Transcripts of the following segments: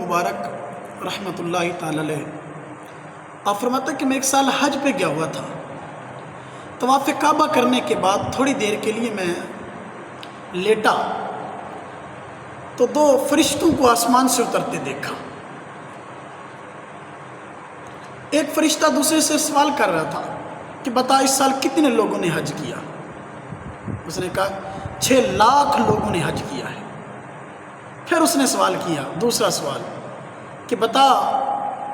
मुबारक रहमतुल्लाहि ताला अलैह, आप फरमाते हैं कि मैं एक साल हज पे गया हुआ था। तवाफ़ काबा करने के बाद थोड़ी देर के लिए मैं लेटा तो दो फरिश्तों को आसमान से उतरते देखा। एक फरिश्ता दूसरे से सवाल कर रहा था कि बता इस साल कितने लोगों ने हज किया। उसने कहा 6 लाख लोगों ने हज किया है। फिर उसने सवाल किया, दूसरा सवाल, कि बता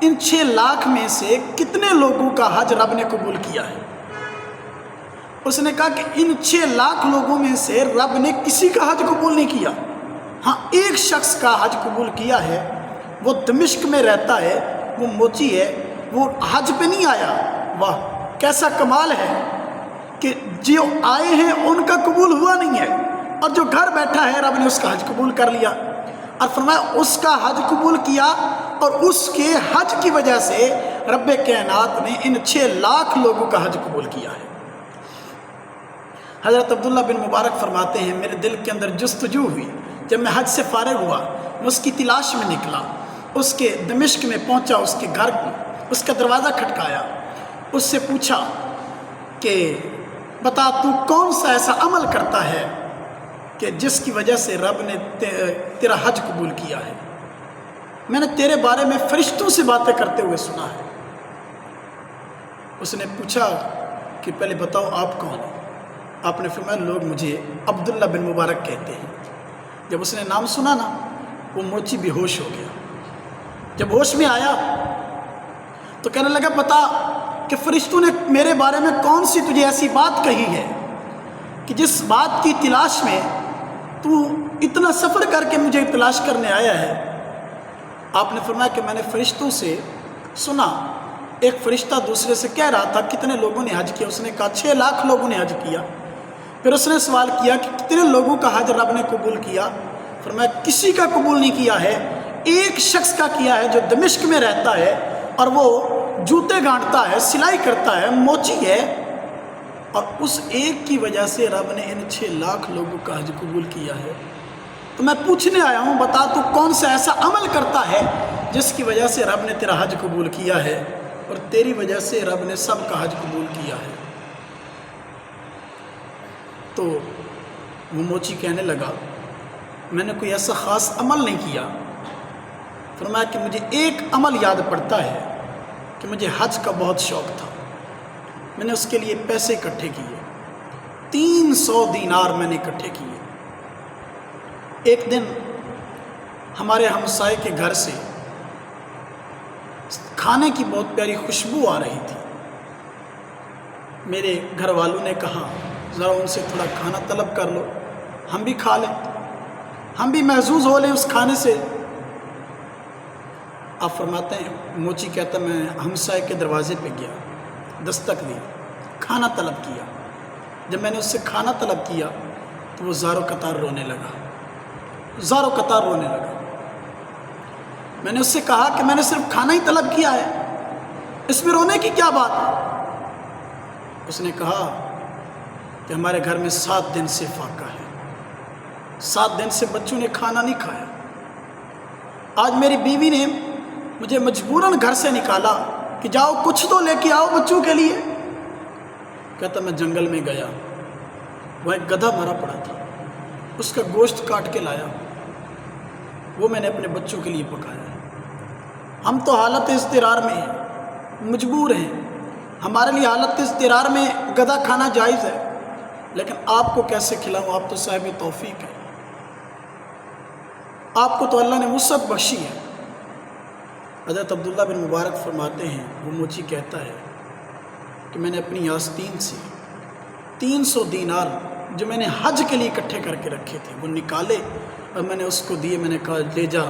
इन 6 लाख में से कितने लोगों का हज रब ने कबूल किया है। उसने कहा कि इन 6 लाख लोगों में से रब ने किसी का हज कबूल नहीं किया। हाँ, एक शख्स का हज कबूल किया है, वो दमिश्क में रहता है, वो मोची है, वो हज पे नहीं आया। वाह कैसा कमाल है कि जो आए हैं उनका कबूल हुआ नहीं है, और जो घर बैठा है रब ने उसका हज कबूल कर लिया। और फरमाया उसका हज कबूल किया, और उसके हज की वजह से रब कायनात ने इन 6 लाख लोगों का हज कबूल किया है। हज़रत अब्दुल्ला बिन मुबारक फरमाते हैं, मेरे दिल के अंदर जुस्तजू हुई। जब मैं हज से फारिग हुआ, मैं उसकी तलाश में निकला, उसके दमिश्क में पहुंचा, उसके घर को, उसका दरवाज़ा खटकाया, उससे पूछा कि बता तू कौन सा ऐसा अमल करता है कि जिसकी वजह से रब ने तेरा हज कबूल किया है। मैंने तेरे बारे में फरिश्तों से बातें करते हुए सुना है। उसने पूछा कि पहले बताओ आप कौन हो। आपने फरमाया लोग मुझे अब्दुल्ला बिन मुबारक कहते हैं। जब उसने नाम सुना ना, वो मोची बेहोश हो गया। जब होश में आया तो कहने लगा बता कि फरिश्तों ने मेरे बारे में कौन सी तुझे ऐसी बात कही है कि जिस बात की तलाश में तू इतना सफ़र करके मुझे तलाश करने आया है। आपने फरमाया कि मैंने फरिश्तों से सुना, एक फरिश्ता दूसरे से कह रहा था कितने लोगों ने हज किया। उसने कहा 6 लाख लोगों ने हज किया। फिर उसने सवाल किया कि कितने लोगों का हज रब ने कबूल किया। फरमाया किसी का कबूल नहीं किया है, एक शख्स का किया है जो दमिश्क में रहता है, और वो जूते गांठता है, सिलाई करता है, मोची है, और उस एक की वजह से रब ने इन 6 लाख लोगों का हज कबूल किया है। तो मैं पूछने आया हूँ, बता तू कौन सा ऐसा अमल करता है जिसकी वजह से रब ने तेरा हज कबूल किया है, और तेरी वजह से रब ने सब का हज कबूल किया है। तो वो मोची कहने लगा मैंने कोई ऐसा ख़ास अमल नहीं किया। फरमाया कि मुझे एक अमल याद पड़ता है कि मुझे हज का बहुत शौक़ था। मैंने उसके लिए पैसे इकट्ठे किए, 300 दीनार मैंने इकट्ठे किए। एक दिन हमारे हमसाये के घर से खाने की बहुत प्यारी खुशबू आ रही थी। मेरे घर वालों ने कहा ज़रा उनसे थोड़ा खाना तलब कर लो, हम भी खा लें, हम भी महसूस हो लें उस खाने से। आप फरमाते हैं मोची कहता मैं हमसाये के दरवाज़े पे गया, दस्तक दी, खाना तलब किया। जब मैंने उससे खाना तलब किया तो वो ज़ारो कतार रोने लगा, ज़ारो कतार रोने लगा। मैंने उससे कहा कि मैंने सिर्फ खाना ही तलब किया है, इसमें रोने की क्या बात है। उसने कहा कि हमारे घर में 7 दिन से फाका है, 7 दिन से बच्चों ने खाना नहीं खाया। आज मेरी बीवी ने मुझे मजबूरन घर से निकाला कि जाओ कुछ तो लेके आओ बच्चों के लिए। कहता मैं जंगल में गया, वहाँ एक गधा मरा पड़ा था, उसका गोश्त काट के लाया, वो मैंने अपने बच्चों के लिए पकाया। हम तो हालत इज़्तिरार में हैं, मजबूर हैं, हमारे लिए हालत इज़्तिरार में गधा खाना जायज़ है, लेकिन आपको कैसे खिलाऊं, आप तो साहिब तौफीक हैं, आपको तो अल्लाह ने वुसअत बख्शी है। हज़रत अब्दुल्ला बिन मुबारक फरमाते हैं, वो मोची कहता है कि मैंने अपनी आस्तीन से 300 दीनार जो मैंने हज के लिए इकट्ठे करके रखे थे वो निकाले और मैंने उसको दिए। मैंने कहा ले जा,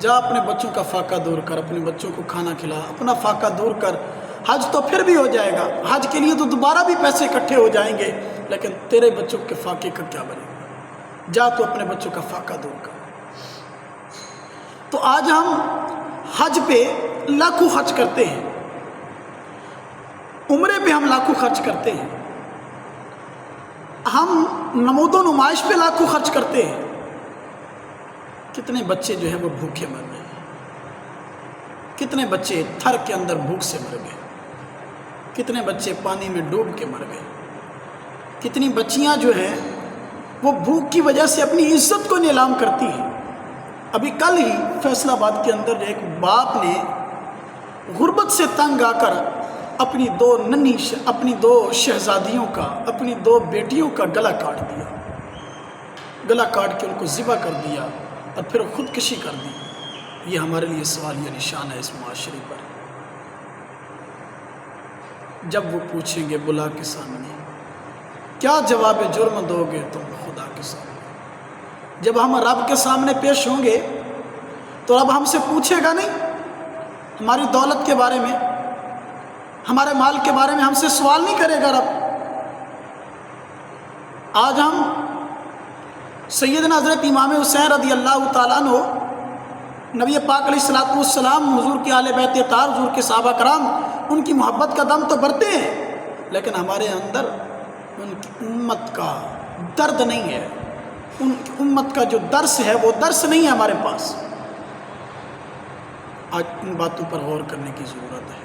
जा अपने बच्चों का फाका दूर कर, अपने बच्चों को खाना खिला, अपना फाका दूर कर। हज तो फिर भी हो जाएगा, हज के लिए तो दोबारा भी पैसे इकट्ठे हो जाएंगे, लेकिन तेरे बच्चों के फाके का क्या बनेगा। जा तो अपने बच्चों का फाका दूर कर। तो आज हम हज पे लाखों खर्च करते हैं, उम्रे पे हम लाखों खर्च करते हैं, हम नमूदो नुमाइश पे लाखों खर्च करते हैं। कितने बच्चे जो है वो भूखे मर रहे हैं, کتنے بچے تھر کے اندر بھوک سے مر گئے، کتنے بچے پانی میں ڈوب کے مر گئے، کتنی بچیاں جو ہیں وہ بھوک کی وجہ سے اپنی عزت کو نیلام کرتی ہیں۔ ابھی کل ہی فیصل آباد کے اندر ایک باپ نے غربت سے تنگ آ کر اپنی دو شہزادیوں کا، اپنی 2 بیٹیوں کا گلا کاٹ دیا، گلا کاٹ کے ان کو ذبح کر دیا اور پھر خودکشی کر دی۔ یہ ہمارے لیے سوالیہ نشان ہے اس معاشرے پر۔ جب وہ پوچھیں گے بلا کے سامنے، کیا جواب جرم دو گے تم خدا کے سامنے؟ جب ہم رب کے سامنے پیش ہوں گے تو رب ہم سے پوچھے گا نہیں، ہماری دولت کے بارے میں، ہمارے مال کے بارے میں ہم سے سوال نہیں کرے گا رب۔ آج ہم سیدنا حضرت امام حسین رضی اللہ تعالیٰ عنہ، نبی پاک علیہ الصلوۃ والسلام، حضور کے اہل بیت اطہار، حضور کے صحابہ کرام، ان کی محبت کا دم تو بڑھتے ہیں، لیکن ہمارے اندر ان کی امت کا درد نہیں ہے، ان کی امت کا جو درس ہے وہ درس نہیں ہے ہمارے پاس۔ آج ان باتوں پر غور کرنے کی ضرورت ہے۔